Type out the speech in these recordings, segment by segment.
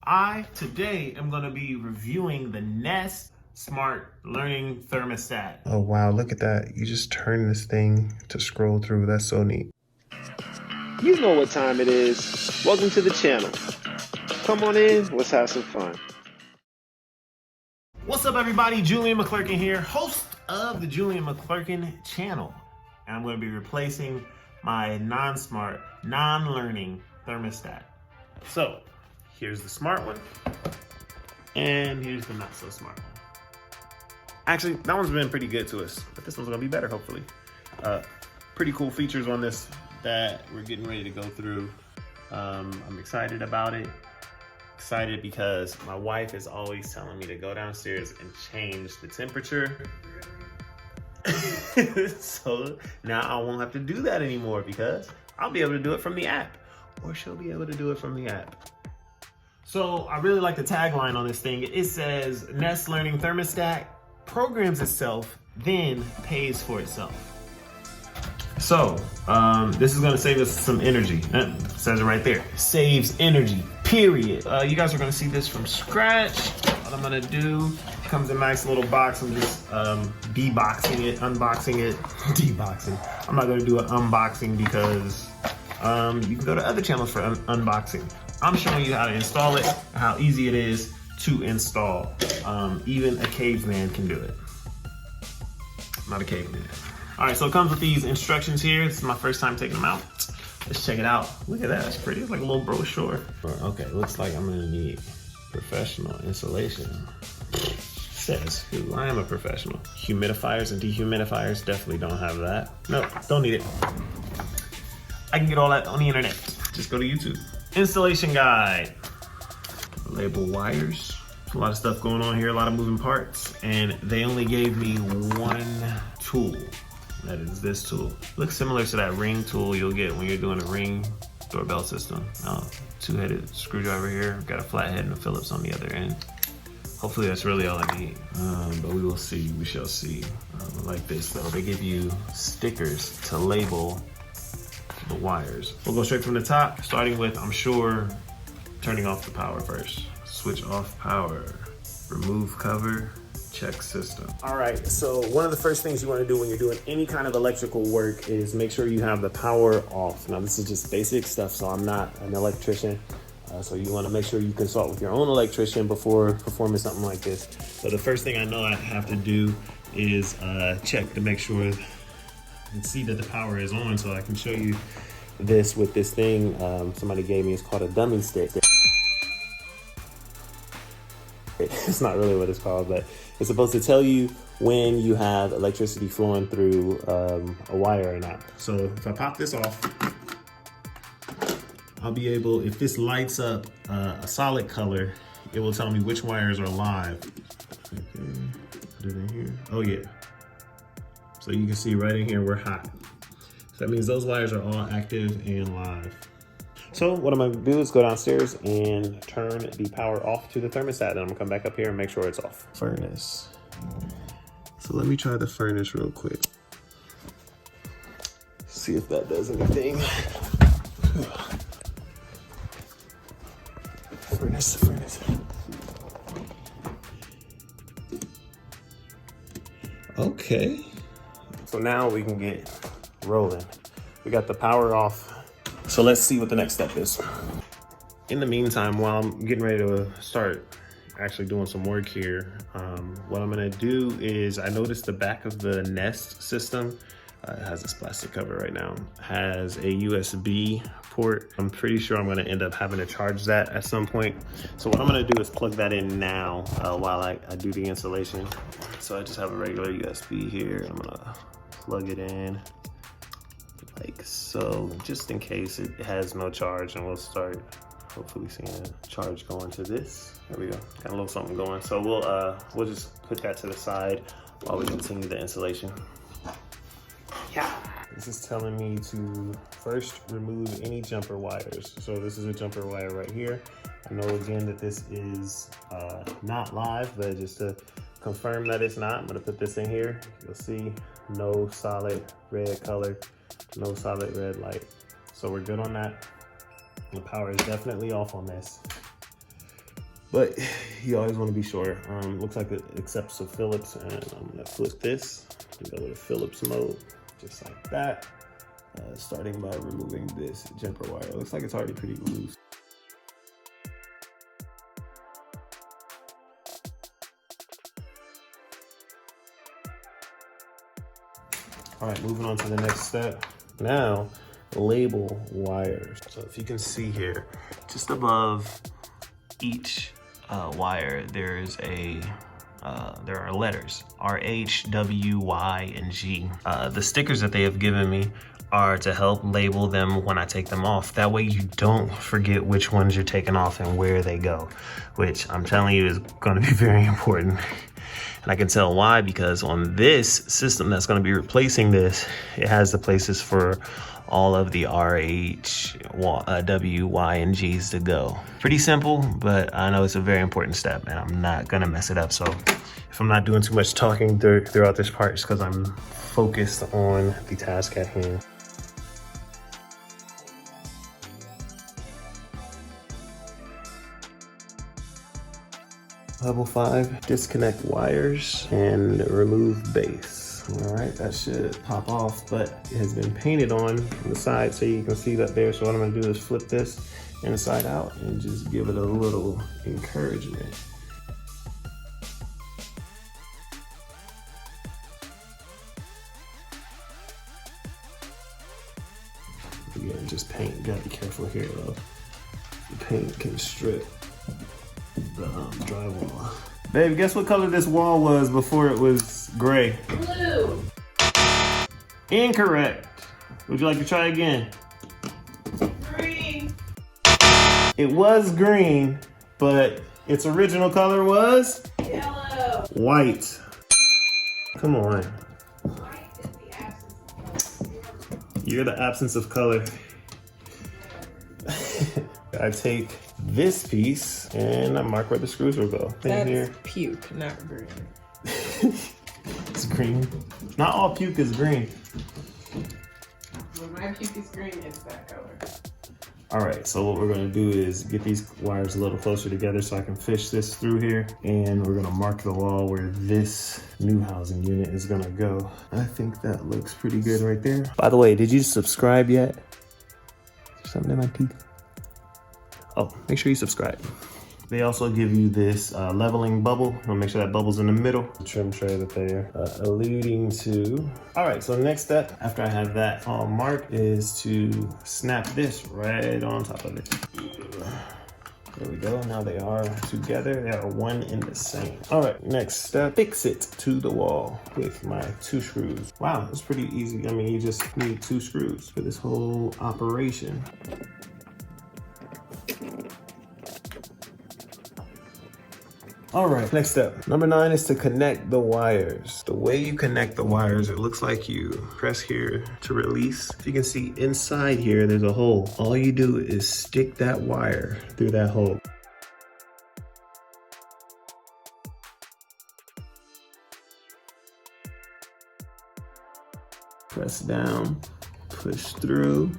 I today am going to be reviewing the NEST Smart Learning Thermostat. Oh wow, look at that. You just turn this thing to scroll through. That's so neat. You know what time it is. Welcome to the channel. Come on in, let's have some fun. What's up everybody, Julian McClurkin here, host of the Julian McClurkin channel. And I'm going to be replacing my non-smart, non-learning thermostat. So, here's the smart one, and here's the not so smart one. Actually, that one's been pretty good to us, but this one's gonna be better, hopefully. Pretty cool features on this that we're getting ready to go through. I'm excited about it. Excited because my wife is always telling me to go downstairs and change the temperature. So now I won't have to do that anymore because I'll be able to do it from the app, or she'll be able to do it from the app. So I really like the tagline on this thing. It says, NEST Learning Thermostat programs itself, then pays for itself. So this is gonna save us some energy. It says it right there, saves energy, period. You guys are gonna see this from scratch. What I'm gonna do, comes in a nice little box. I'm just deboxing it, unboxing it, deboxing. I'm not gonna do an unboxing because you can go to other channels for unboxing. I'm showing you how to install it, how easy it is to install. Even a caveman can do it. I'm not a caveman. All right, so it comes with these instructions here. This is my first time taking them out. Let's check it out. Look at that, it's pretty. It's like a little brochure. Okay, looks like I'm gonna need professional insulation. Says who? I am a professional. Humidifiers and dehumidifiers definitely don't have that. No, don't need it. I can get all that on the internet. Just go to YouTube. Installation guide. Label wires. A lot of stuff going on here, a lot of moving parts, and they only gave me one tool. That is this tool. Looks similar to that ring tool you'll get when you're doing a ring doorbell system. Two-headed screwdriver here. Got a flathead and a Phillips on the other end. Hopefully that's really all I need, but we will see, we shall see. Like this though, they give you stickers to label the wires. We'll go straight from the top, starting with, I'm sure, turning off the power first. Switch off power, remove cover, check system. All right, so one of the first things you want to do when you're doing any kind of electrical work is make sure you have the power off. Now this is just basic stuff, so I'm not an electrician. So you want to make sure you consult with your own electrician before performing something like this. So the first thing I know I have to do is check to make sure and see that the power is on, so I can show you this with this thing somebody gave me. It's called a dummy stick. It's not really what it's called, but it's supposed to tell you when you have electricity flowing through a wire or not. So if I pop this off, I'll be able, if this lights up a solid color, it will tell me which wires are live. Okay, put it in here. Oh yeah. So you can see right in here, we're hot. So that means those wires are all active and live. So what I'm gonna do is go downstairs and turn the power off to the thermostat, and I'm gonna come back up here and make sure it's off. Furnace. So let me try the furnace real quick. See if that does anything. Furnace. Okay. So now we can get rolling. We got the power off. So let's see what the next step is. In the meantime, while I'm getting ready to start actually doing some work here, what I'm gonna do is, I noticed the back of the NEST system, it has this plastic cover right now, has a USB port. I'm pretty sure I'm gonna end up having to charge that at some point. So what I'm gonna do is plug that in now while I do the installation. So I just have a regular USB here. I'm gonna plug it in like so, just in case it has no charge, and we'll start hopefully seeing a charge going to this. There we go, got a little something going. So we'll just put that to the side while we continue the installation. Yeah. This is telling me to first remove any jumper wires. So this is a jumper wire right here. I know again that this is not live, but just to confirm that it's not, I'm gonna put this in here. You'll see no solid red color, no solid red light. So we're good on that. The power is definitely off on this. but you always want to be sure. Looks like it accepts a Phillips, and I'm gonna flip this and go to Phillips mode, just like that. Starting by removing this jumper wire. It looks like it's already pretty loose. All right, moving on to the next step. Now, label wires. So if you can see here, just above each wire, there are letters, R, H, W, Y, and G. The stickers that they have given me are to help label them when I take them off. That way you don't forget which ones you're taking off and where they go, which I'm telling you is gonna be very important. And I can tell why, because on this system that's gonna be replacing this, it has the places for all of the R, H, W, Y, and G's to go. Pretty simple, but I know it's a very important step and I'm not gonna mess it up. So if I'm not doing too much talking throughout this part, it's because I'm focused on the task at hand. Level 5, disconnect wires and remove base. All right, that should pop off, but it has been painted on the side so you can see that there. So what I'm gonna do is flip this inside out and just give it a little encouragement. Again, just paint, you gotta be careful here though. The paint can strip the drywall. Babe, guess what color this wall was before it was gray? Blue. Incorrect. Would you like to try again? Green. It was green, but its original color was Yellow. white. Come on. White is the absence of color. You're the absence of color. I take this piece and I mark where the screws will go. That's here. puke, not green. It's green. Not all puke is green. When my puke is green, it's that color. All right, so what we're gonna do is get these wires a little closer together so I can fish this through here, and we're gonna mark the wall where this new housing unit is gonna go. I think that looks pretty good right there. By the way, did you subscribe yet? Something in my teeth. Oh, make sure you subscribe. They also give you this leveling bubble. I'll make sure that bubble's in the middle. The trim tray that they're alluding to. All right, so the next step, after I have that all marked, is to snap this right on top of it. There we go, now they are together. They are one and the same. All right, next step, fix it to the wall with my 2 screws. Wow, it's pretty easy. I mean, you just need 2 screws for this whole operation. All right, next step. Number 9 is to connect the wires. The way you connect the wires, it looks like you press here to release. If you can see inside here, there's a hole. All you do is stick that wire through that hole. Press down, push through,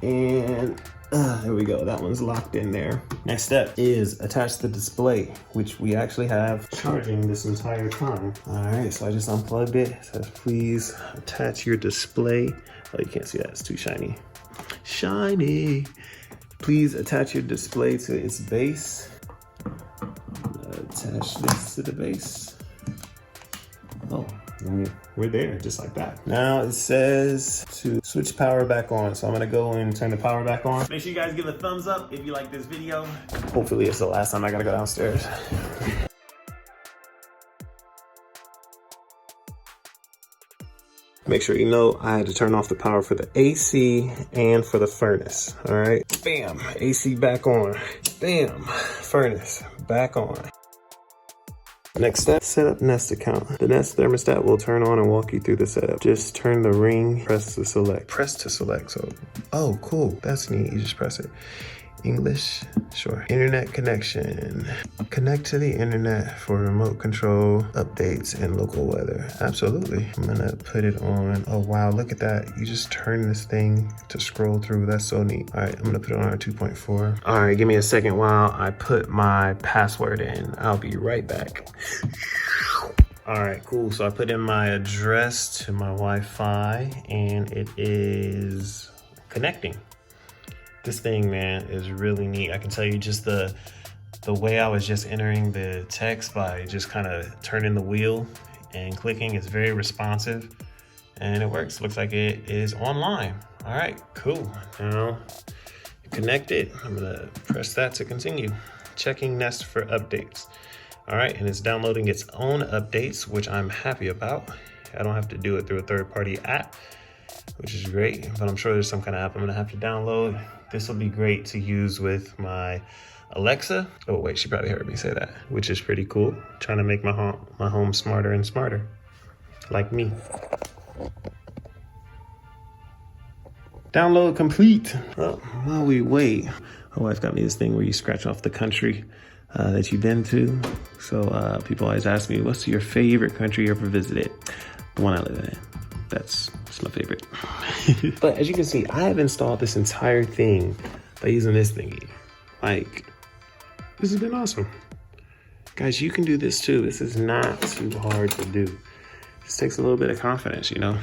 and there we go, that one's locked in there. Next step is attach the display, which we actually have charging this entire time. All right, so I just unplugged it. It says, please attach your display. Oh, you can't see that, it's too shiny. Shiny. Please attach your display to its base. Attach this to the base. Oh, we're there, just like that. Now it says to switch power back on. So I'm gonna go and turn the power back on. Make sure you guys give a thumbs up if you like this video. Hopefully it's the last time I gotta go downstairs. Make sure you know I had to turn off the power for the AC and for the furnace. All right, bam, AC back on. Bam, furnace back on. Next step, set up NEST account. The NEST Thermostat will turn on and walk you through the setup. Just turn the ring, press to select. Press to select, so, oh, cool, that's neat, you just press it. English? Sure. Internet connection. Connect to the internet for remote control, updates, and local weather. Absolutely. I'm gonna put it on. Oh wow, look at that. You just turn this thing to scroll through. That's so neat. All right, I'm gonna put it on 2.4. All right, give me a second while I put my password in. I'll be right back. All right, cool. So I put in my address to my Wi-Fi and it is connecting. This thing, man, is really neat. I can tell you just the way I was just entering the text by just kind of turning the wheel and clicking is very responsive and it works. Looks like it is online. All right, cool. Now connected. I'm gonna press that to continue. Checking Nest for updates. All right, and it's downloading its own updates, which I'm happy about. I don't have to do it through a third-party app, which is great, but I'm sure there's some kind of app I'm gonna have to download. This will be great to use with my Alexa. Oh wait, she probably heard me say that, which is pretty cool. Trying to make my home smarter and smarter, like me. Download complete. Well, while we wait, my wife got me this thing where you scratch off the country that you've been to. So people always ask me, what's your favorite country you ever visited? The one I live in. That's my favorite. But as you can see, I have installed this entire thing by using this thingy. Like, this has been awesome. Guys, you can do this too. This is not too hard to do. This takes a little bit of confidence, you know?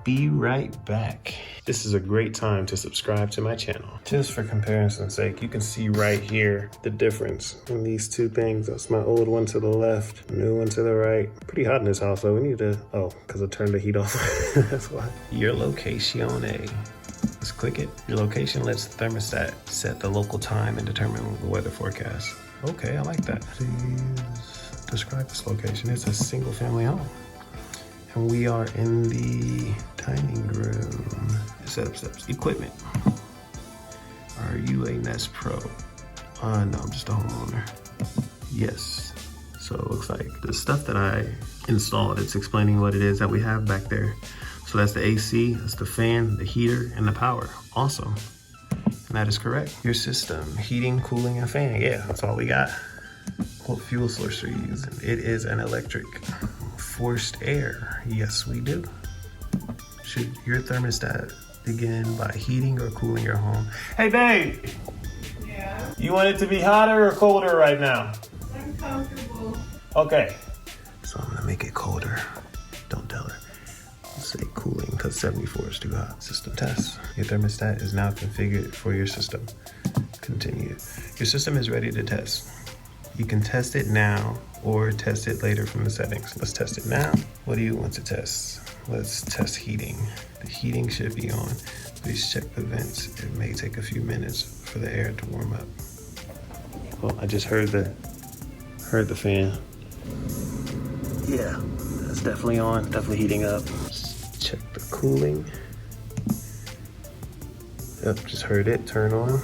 Be right back. This is a great time to subscribe to my channel. Just for comparison's sake, you can see right here the difference in these two things. That's my old one to the left, new one to the right. Pretty hot in this house, so we need to, because I turned the heat off. That's why. Your location. Let's click it. Your location lets the thermostat set the local time and determine the weather forecast. Okay, I like that. Please describe this location. It's a single family home. And we are in the dining room. Setup steps, equipment. Are you a Nest Pro? No, I'm just a homeowner. Yes. So it looks like the stuff that I installed, it's explaining what it is that we have back there. So that's the AC, that's the fan, the heater, and the power. Awesome. And that is correct. Your system, heating, cooling, and fan. Yeah, that's all we got. What fuel source are you using? It is an electric. Forced air. Yes, we do. Should your thermostat begin by heating or cooling your home? Hey, babe. Yeah, You want it to be hotter or colder right now? I'm comfortable. Okay. So I'm gonna make it colder. Don't tell her. Let's say cooling because 74 is too hot. System test. Your thermostat is now configured for your system. Continue. Your system is ready to test. You can test it now or test it later from the settings. Let's test it now. What do you want to test? Let's test heating. The heating should be on. Please check the vents. It may take a few minutes for the air to warm up. Well, I just heard the fan. Yeah, that's definitely on, definitely heating up. Just check the cooling. Yep, just heard it turn on.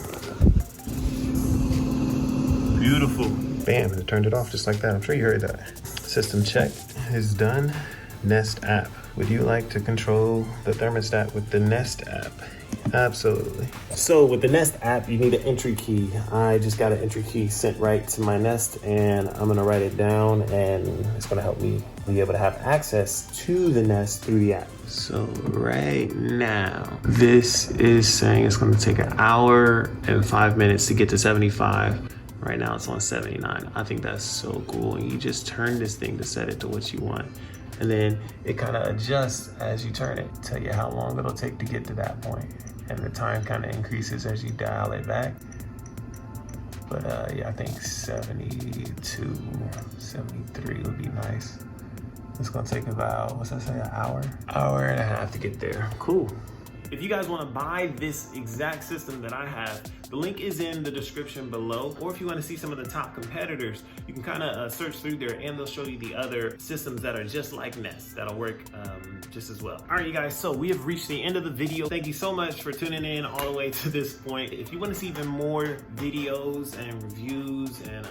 Beautiful. Bam, it turned it off just like that. I'm sure you heard that. System check is done. Nest app. Would you like to control the thermostat with the Nest app? Absolutely. So with the Nest app, you need an entry key. I just got an entry key sent right to my Nest and I'm gonna write it down and it's gonna help me be able to have access to the Nest through the app. So right now, this is saying it's gonna take 1 hour and 5 minutes to get to 75. Right now it's on 79. I think that's so cool. And you just turn this thing to set it to what you want. And then it kind of adjusts as you turn it, tell you how long it'll take to get to that point. And the time kind of increases as you dial it back. But yeah, I think 72, 73 would be nice. It's gonna take about, what's that say, an hour? Hour and a half to get there. Cool. If you guys want to buy this exact system that I have, the link is in the description below. Or if you want to see some of the top competitors, you can kind of search through there and they'll show you the other systems that are just like Nest that'll work just as well. All right, you guys, so we have reached the end of the video. Thank you so much for tuning in all the way to this point. If you want to see even more videos and reviews and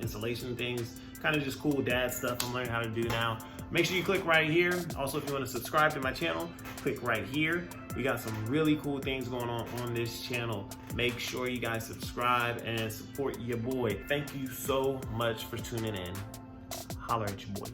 installation things, kind of just cool dad stuff I'm learning how to do now, Make sure you click right here. Also, if you want to subscribe to my channel, click right here. We got some really cool things going on this channel. Make sure you guys subscribe and support your boy. Thank you so much for tuning in. Holler at your boy.